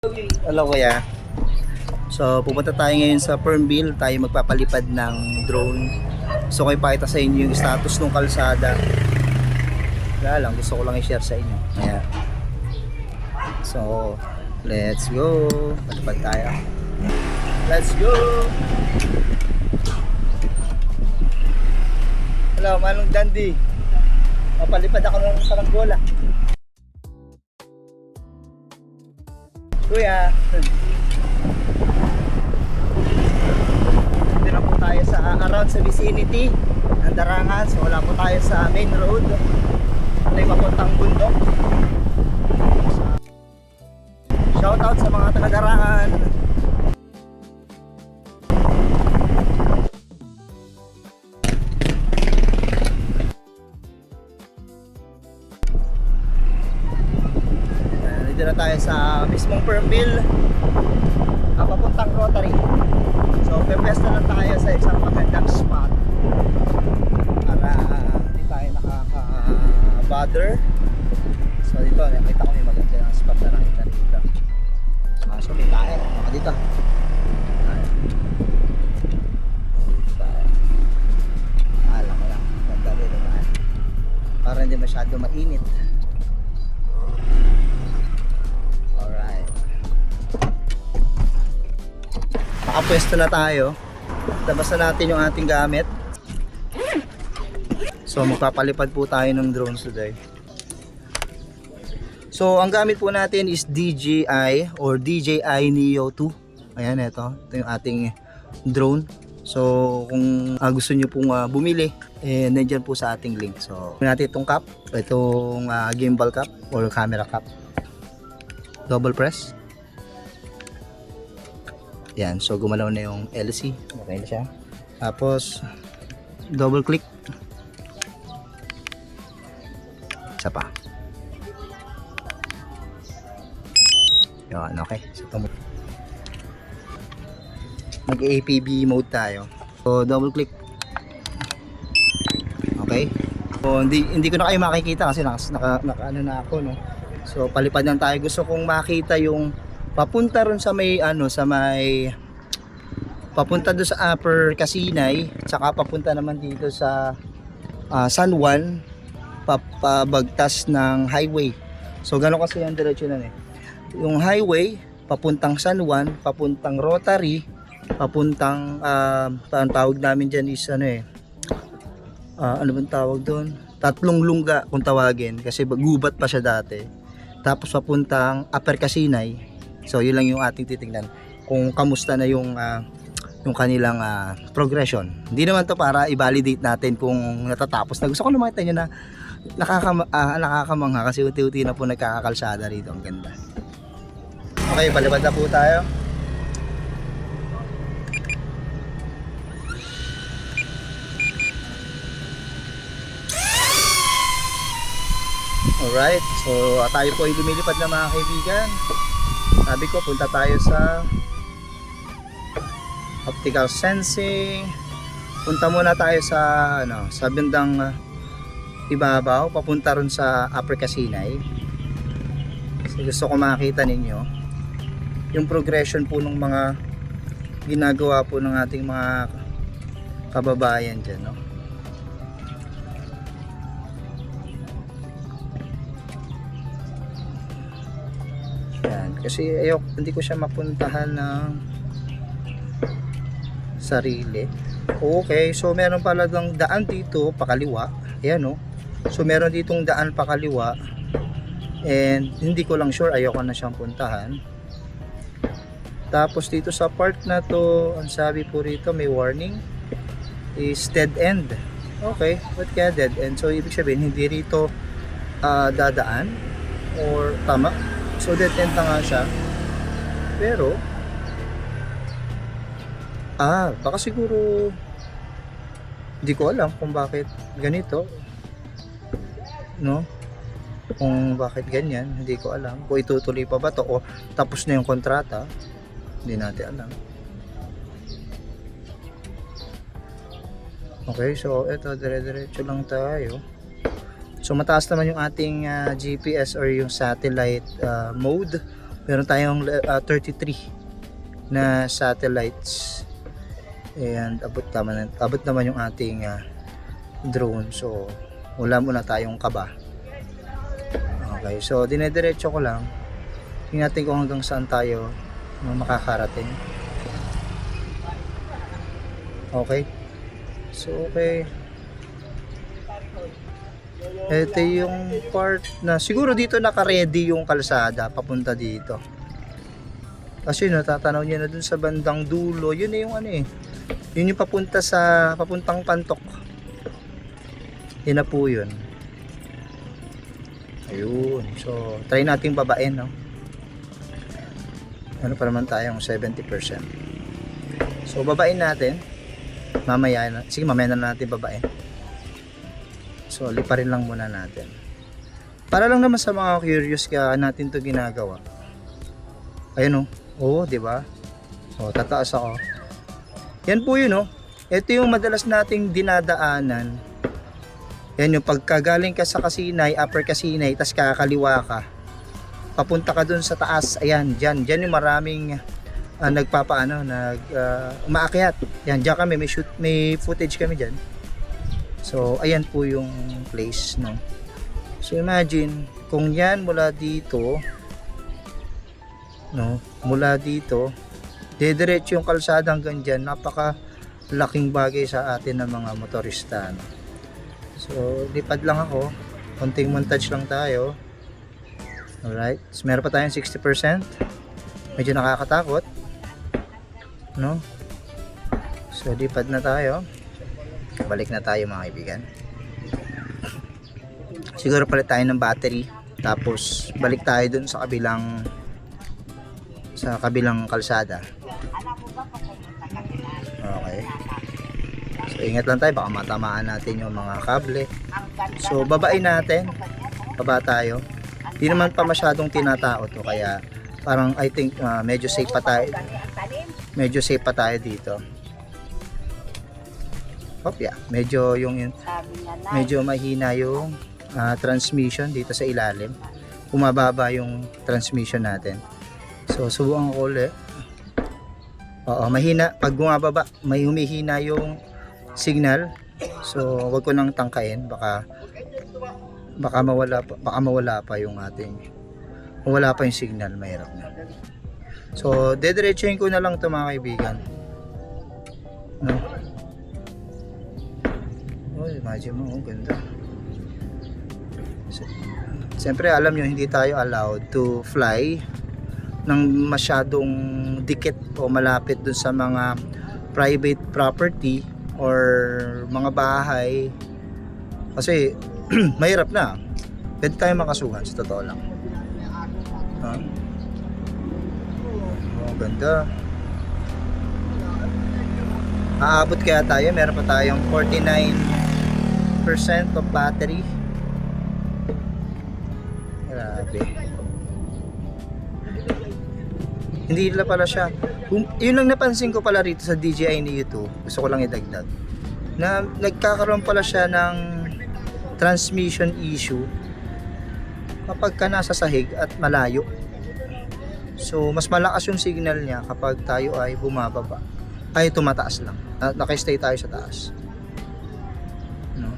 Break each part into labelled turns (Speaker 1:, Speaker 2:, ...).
Speaker 1: Hello kuya. So pupunta tayo ngayon sa Fernville. Tayo magpapalipad ng drone. So ko ipakita sa inyo yung status ng kalsada. Wala lang, gusto ko lang i-share sa inyo. Ayan. So let's go. Palipad tayo. Let's go. Hello Manong Dandy. Papalipad ako ng saranggola. Kuya, dito na po tayo sa around sa vicinity ng Darangan. So wala po tayo sa main road. Tayo papuntang bundok. Shout out sa mga taga Darangan. Dito na tayo sa mismong Fernville, papuntang Rotary. So pepesta lang tayo sa isang magandang spot para hindi tayo nakaka-bother. So dito nakita ko may magandang spot na nakita dito. So may tayo dito. Dito tayo. Alam ko lang, ganda dito tayo para hindi masyado mainit. Nakapwesto na tayo. Labas na natin yung ating gamit. So magpapalipad po tayo ng drones today. So ang gamit po natin is DJI or DJI Neo 2. Ayan, ito yung ating drone. So kung gusto nyo pong bumili, nandyan po sa ating link. So natin itong cap, itong gimbal cap or camera cap. Double press. Yan, so gumalaw na yung LC. Okay na siya. Tapos double click. Isa pa. Yan, okay. So mag-APB mode tayo. So double click. Okay. So hindi ko na kayo makikita kasi naka ano na ako, no. So palipad lang tayo. Gusto kong makita yung papunta ron sa may papunta doon sa Upper Casinay, tsaka papunta naman dito sa San Juan, papabagtas ng highway. So gano'n kasi yung diretsyo nun yung highway papuntang San Juan, papuntang Rotary, papuntang ang tawag namin dyan is ano bang tawag doon, Tatlong Lungga kung tawagin kasi gubat pa siya dati. Tapos papuntang Upper Casinay. So yun lang yung ating titingnan kung kamusta na yung kanilang progression. Hindi naman to para i-validate natin kung natatapos na. Gusto ko naman makita nyo na nakakamangha kasi unti-unti na po nagkakakalsada rito. Ang ganda. Okay, palipad na po tayo. Alright, so tayo po ay lumilipad na mga kaibigan. Sabi ko punta tayo sa optical sensing. Punta muna tayo sa sa bandang ibabaw, papunta ron sa Upper Casinay. So gusto ko makita ninyo yung progression po ng mga ginagawa po ng ating mga kababayan dyan, no? Kasi hindi ko siya mapuntahan ng sarili. Okay, so meron pala ng daan dito pakaliwa. Ayan, no? So meron ditong daan pakaliwa. And hindi ko lang sure, ayoko na siyang puntahan. Tapos dito sa part na to, ang sabi po rito may warning is dead end. Okay, what kaya dead end? So ibig sabihin hindi rito dadaan or tama. So dead end na nga siya. Pero baka siguro hindi ko alam kung bakit ganito, no? Kung bakit ganyan, hindi ko alam. Kung itutuloy pa ba to o tapos na yung kontrata, hindi natin alam. Okay, so ito dire-diretso lang tayo. So mataas naman yung ating GPS or yung satellite mode. Meron tayong 33 na satellites. And abot naman yung ating drone. So wala muna tayong kaba. Okay, so dinediretso ko lang. Tingnan natin kung hanggang saan tayo makakarating. Okay. So okay. Ito yung part na siguro dito naka-ready yung kalsada papunta dito. Kasi natatanaw niya na dun sa bandang dulo. Yun na yung ano eh. Yun yung papuntang Pantok. Yun na po yun. Ayun. So, try nating babain, no? Ano pa naman tayong 70%. So, babain natin. Mamaya na natin babain. So, liparin lang muna natin. Para lang naman sa mga curious kaya natin to ginagawa. Ayun, oh. Oo, di ba? Oh, tataas ako. Yan po yun, oh. Ito yung madalas nating dinadaanan. Yan yung pagkagaling ka sa Kasinay, Upper Kasinay, tas kakaliwa ka. Papunta ka dun sa taas. Ayan, dyan yung maraming umaakyat. Yan, dyan kami, may footage kami dyan. So, ayan po yung place, no. So, imagine, kung yan mula dito, no, mula dito, didiretso yung kalsada hanggang dyan, napaka laking bagay sa atin ng mga motorista, no. So, lipad lang ako, konting montage lang tayo. Alright, so meron pa tayong 60%, medyo nakakatakot, no. So, lipad na tayo. Balik na tayo mga kaibigan. Siguro palit tayo ng battery. Tapos balik tayo dun sa kabilang kalsada. Okay. So ingat lang tayo, baka matamaan natin yung mga kable. So babain natin. Baba tayo. Hindi naman pa masyadong tinatao to, kaya parang I think medyo safe pa tayo. Medyo safe pa tayo dito. Yeah. Medyo mahina yung transmission dito sa ilalim. Bumababa yung transmission natin. So subukan ko ulit. Oo, mahina pag bumababa, may humihina yung signal. So wag ko nang tangkain, baka mawala pa yung wala pa yung signal, mahirap na. So dediretsuhin ko na lang 'to mga kaibigan. No? Oh, imagine mo, ganda. Siyempre alam nyo, hindi tayo allowed to fly ng masyadong dikit o malapit dun sa mga private property or mga bahay, kasi mahirap na. Pwede tayo makasuhan, sa totoo lang. Oh, ganda. Aabot kaya tayo, meron pa tayong 49% of battery. Grabe. Hindi nila pala siya. Yun lang napansin ko pala rito sa DJI ni YouTube. Gusto ko lang idagdag. Na nagkakaroon pala siya ng transmission issue kapag ka nasa sahig at malayo. So mas malakas yung signal niya kapag tayo ay bumababa. Ay tumataas lang. Naka-stay tayo sa taas. No?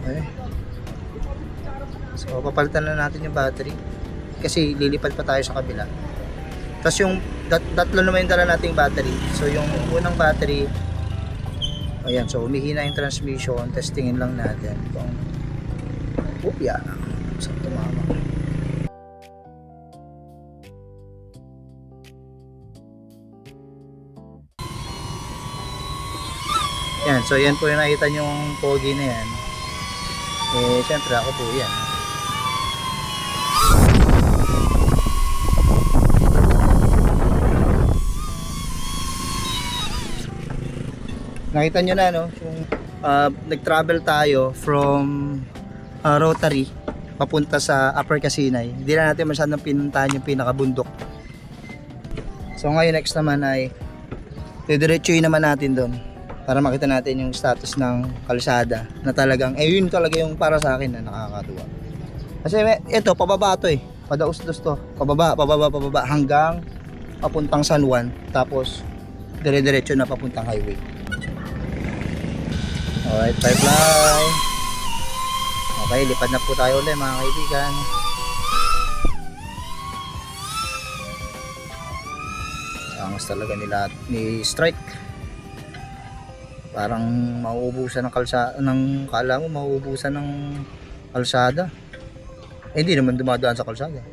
Speaker 1: Okay. So papalitan na natin yung battery kasi lilipad pa tayo sa kabila. Tapos yung tatlo naman yung dala nating battery. So yung unang battery, ayan, so humihina yung transmission. Testingin lang natin kung yeah, saan tumama. Yan, so yan po yung nakita nyong pogi na yan. Eh, syempre ako po yan. Nakita nyo na, no? Yung nag-travel tayo from Rotary papunta sa Upper Kasinay. Hindi na natin masyadong pinuntahan yung pinakabundok. So ngayon next naman ay didiretsuhin naman natin doon para makita natin yung status ng kalsada na talagang, yun talaga yung para sa akin na nakakatuwa. Kasi ito, pababa to eh. Padausdos to. Pababa hanggang papuntang San Juan. Tapos dire-diretso na papuntang highway. Alright, fly. Okay, lipad na po tayo ulit mga kaibigan. Angas talaga ni Strike. Parang mauubusan ng kala mo mauubusan ng kalsada. Hindi naman dumadaan sa kalsada.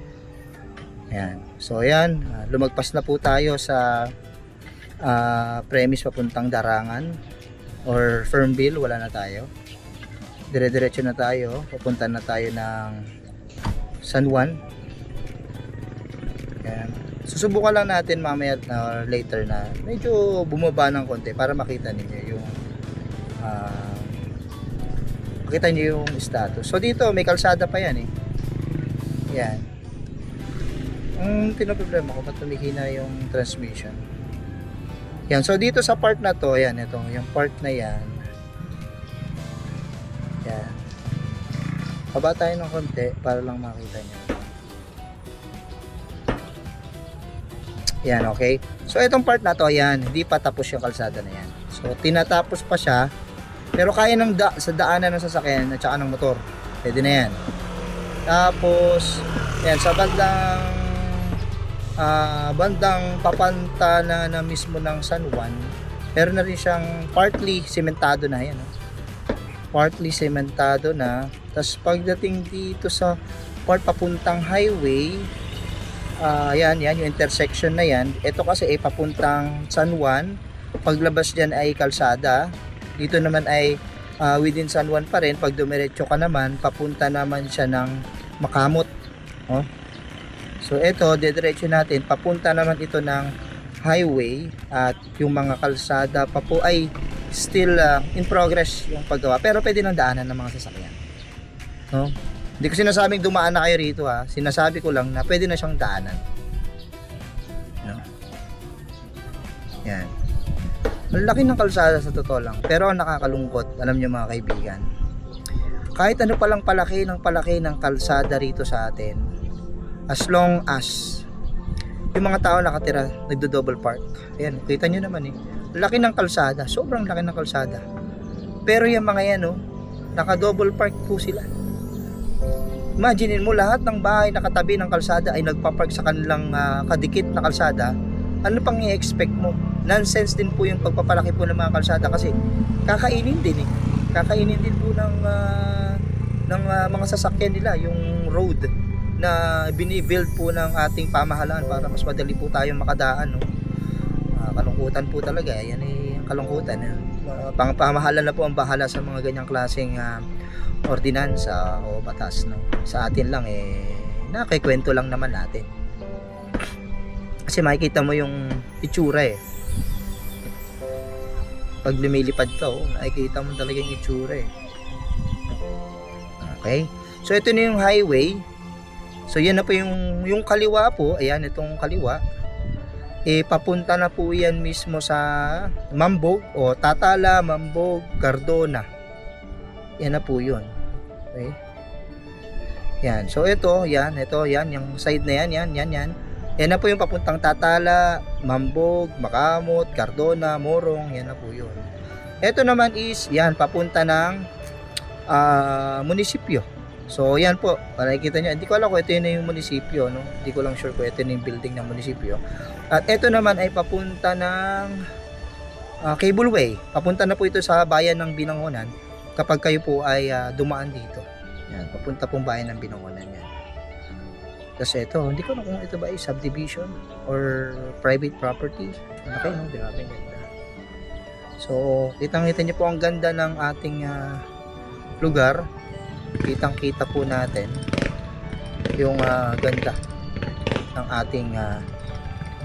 Speaker 1: Ayan. So ayan, lumagpas na po tayo sa premise papuntang Darangan or Fernville, wala na tayo. Dire-diretso na tayo, papunta na tayo ng San Juan. Ayan. Susubukan lang natin mamaya later na medyo bumaba ng konti para makita niyo yung makita niyo yung status. So dito may kalsada pa yan eh. Yan. Ang pinoproblema ko ba't tumihina yung transmission. Yan, so dito sa part na to, yan, ito, yung part na yan. Yan. Baba tayo ng konti para lang makita nyo. Yan, okay. So itong part na to, yan, hindi pa tapos yung kalsada na yan. So tinatapos pa siya, pero kaya ng sa daanan ng sasakyan at saka ng motor. Pwede na yan. Tapos, yan, sa bandang papanta na mismo ng San Juan, meron na rin siyang partly sementado na yan. Partly sementado na. Tapos pagdating dito sa part papuntang highway, yan yung intersection na yan. Ito kasi ay papuntang San Juan. Paglabas dyan ay kalsada. Dito naman ay within San Juan pa rin. Pag dumiretso ka naman, papunta naman siya ng Makamot. Oh. So ito, diretso natin, papunta naman ito ng highway at yung mga kalsada pa po ay still in progress yung paggawa. Pero pwede nang daanan ng mga sasakyan. No? Hindi ko sinasabing dumaan na kayo rito ha. Sinasabi ko lang na pwede na siyang daanan. No? Yan. Ang laki ng kalsada sa totoo lang. Pero ang nakakalungkot, alam niyo mga kaibigan, kahit ano palang palaki ng kalsada rito sa atin, as long as yung mga tao nakatira, nagdo-double park. Ayan, kita nyo naman eh. Laki ng kalsada, sobrang laki ng kalsada. Pero yung mga yan, naka-double park po sila. Imaginin mo, lahat ng bahay nakatabi ng kalsada ay nagpa-park sa kanilang kadikit na kalsada. Ano pang i-expect mo? Nonsense din po yung pagpapalaki po ng mga kalsada kasi kakainin din eh. Kakainin din po ng mga sasakyan nila yung road na binibuild po ng ating pamahalaan para mas madali po tayong makadaan. Kalungkutan po talaga. Yan ay kalungkutan. Pamahalaan na po ang bahala sa mga ganyang klaseng ordinansa o batas. No? Sa atin lang nakikwento lang naman natin. Kasi makikita mo yung itsura eh. Pag lumilipad ka, nakikita mo talaga yung itsura eh. Okay? So ito na yung highway. So yan na po yung kaliwa po. Ayan, itong kaliwa. Papunta na po yan mismo sa Mambog o Tatala, Mambog, Cardona. Yan na po yun. Okay? Yan. So ito, yan, yung side na yan. Yan na po yung papuntang Tatala, Mambog, Makamot, Cardona, Morong, yan na po yun. Ito naman is, yan, papunta ng munisipyo. So, yan po, nakikita nyo, hindi ko alam kung ito yun na yung munisipyo, no? Hindi ko lang sure kung ito na yung building ng munisipyo. At ito naman ay papunta ng cableway. Papunta na po ito sa bayan ng Binangonan kapag kayo po ay dumaan dito. Yan, papunta pong bayan ng Binangonan yan. Kasi ito, hindi ko na kung ito ba ay subdivision or private property. Okay, no? Grabe ganda. So, kitang-kita niyo po ang ganda ng ating lugar. Kitang-kita po natin yung ganda ng ating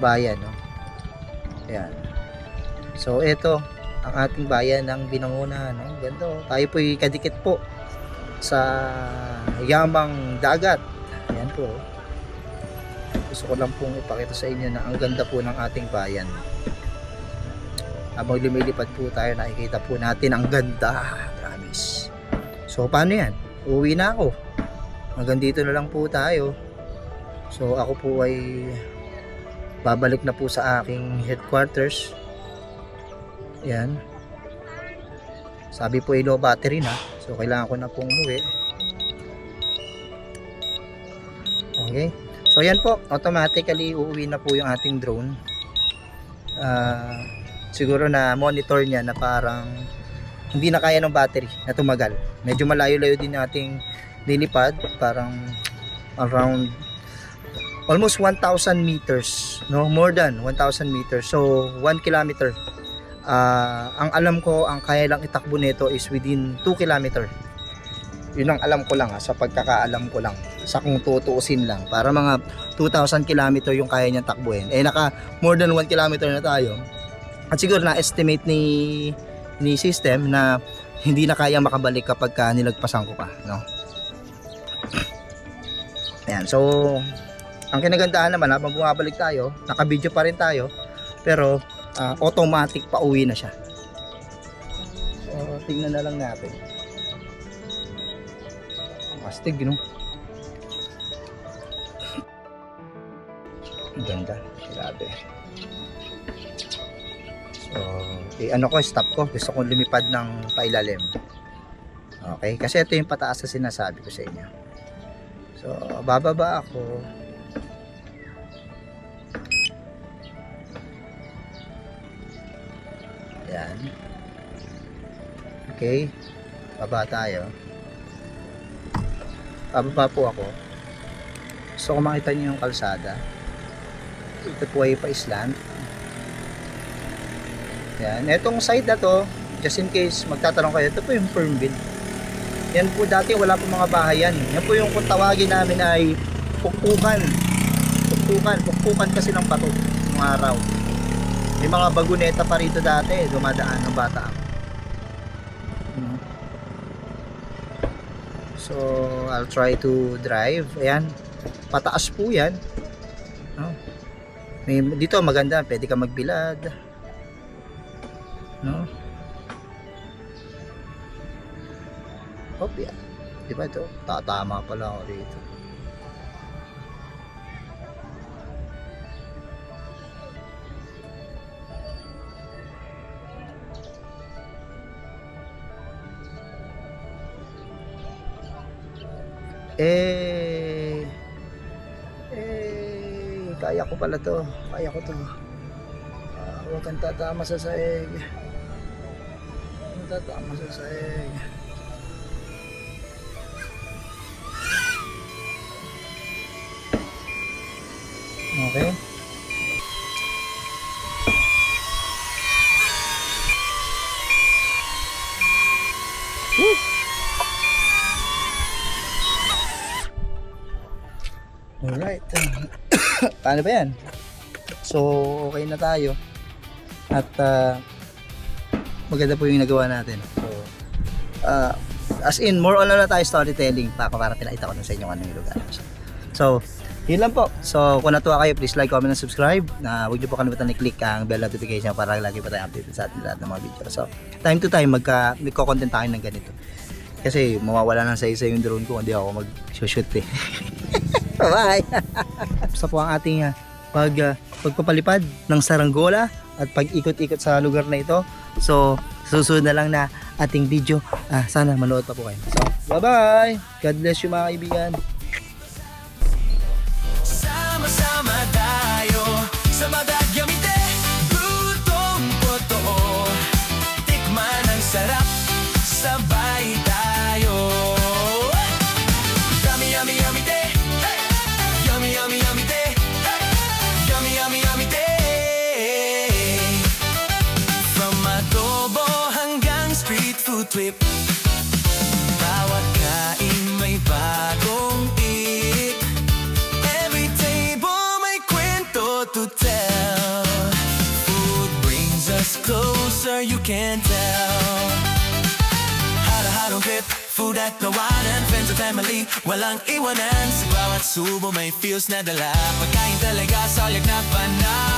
Speaker 1: bayan, no? Ayan. So, ito ang ating bayan ng Binangonan, no? Ganda, oh. Tayo po ay kadikit po sa yamang dagat. Ayan po. Gusto ko lang pong ipakita sa inyo na ang ganda po ng ating bayan. Habang lumilipad po tayo, nakikita po natin ang ganda. Promise. So, paano yan? Uwi na ako. Hanggang dito na lang po tayo. So ako po ay babalik na po sa aking headquarters. Yan. Sabi po ay low battery na. So kailangan ko na pong umuwi. Okay. So yan po, automatically uuwi na po yung ating drone. Siguro na monitor niya na parang hindi na kaya ng battery na tumagal. Medyo malayo-layo din ating lilipad, parang around almost 1,000 meters, no? More than 1,000 meters. So 1 kilometer. Ang alam ko, ang kaya lang itakbo nito is within 2 kilometer. Yun ang alam ko lang, sa pagkakaalam ko lang, sa kung tutuusin lang, para mga 2,000 kilometer yung kaya niyang takbuhin. Naka more than 1 kilometer na tayo. At siguro na estimate ni system na hindi na kaya makabalik kapag nilagpasan ko pa, no? Ayan, so ang kinagandahan naman, habang bumabalik tayo, naka-video pa rin tayo, pero automatic pa uwi na siya. So tingnan na lang natin. Astig, no? Ang ganda, grabe. So, ano ko, stop ko. Gusto kong lumipad ng pailalim. Okay, kasi ito yung pataas na sinasabi ko sa inyo. So, bababa ako. Ayan. Okay, baba tayo. Bababa po ako. Gusto ko makita niyo yung kalsada. Ito po ay pa-island. Yan, etong side na to, just in case magtatanong kayo, ito po yung Fernville. Yan po dati wala po mga bahay yan. Yan po yung kung tawagin namin ay pukpukan. Pukpukan kasi ng bato ng araw. May mga baguneta pa rito dati, dumadaan ng bata. So, I'll try to drive. Ayan, pataas po yan. Dito maganda, pwede ka magbilad. No? Hop, yan. Diba ito? Tatama pala ako dito. Kaya ko pala to. Kaya ko to. Huwag kang tatama sa saeg. Tatama sa saeg. Okay. Woo! Alright. Paano ba yan? So, okay na tayo. At maganda po yung nagawa natin. So, as in, more on na tayo storytelling para pinakita ko sa inyo anong lugar. So, yun lang po. So, kung natuwa kayo, please like, comment, and subscribe. Huwag niyo po kalimutan i-click ang bell notification para lagi pa tayo updated sa ating lahat ng mga video. So, time to time, magko-content tayo ng ganito. Kasi, mawawala na sa isa yung drone ko, hindi ako mag-shoot eh. Bye! Basta po ang ating pagpapalipad ng saranggola at pag-ikot-ikot sa lugar na ito. So, susunod na lang na ating video. Sana manood pa po kayo. So, bye-bye! God bless you mga kaibigan. Sama-sama tayo sa Madagamite. Lutong totoo. Tikman ang sarap. Sabay tayo. Yummy, yummy, yummy day. Yummy, yummy, yummy day. Yummy, yummy, yummy day. From adobo hanggang street food trip. Bawat kain may bagong eat. Every table may kwento to tell. Food brings us closer, you can tell. Halo-halong trip. Food at kawanan, friends and family, walang iwanan. Sa bawat subo may feels na dala. Pagkain talaga sa liag na panahon.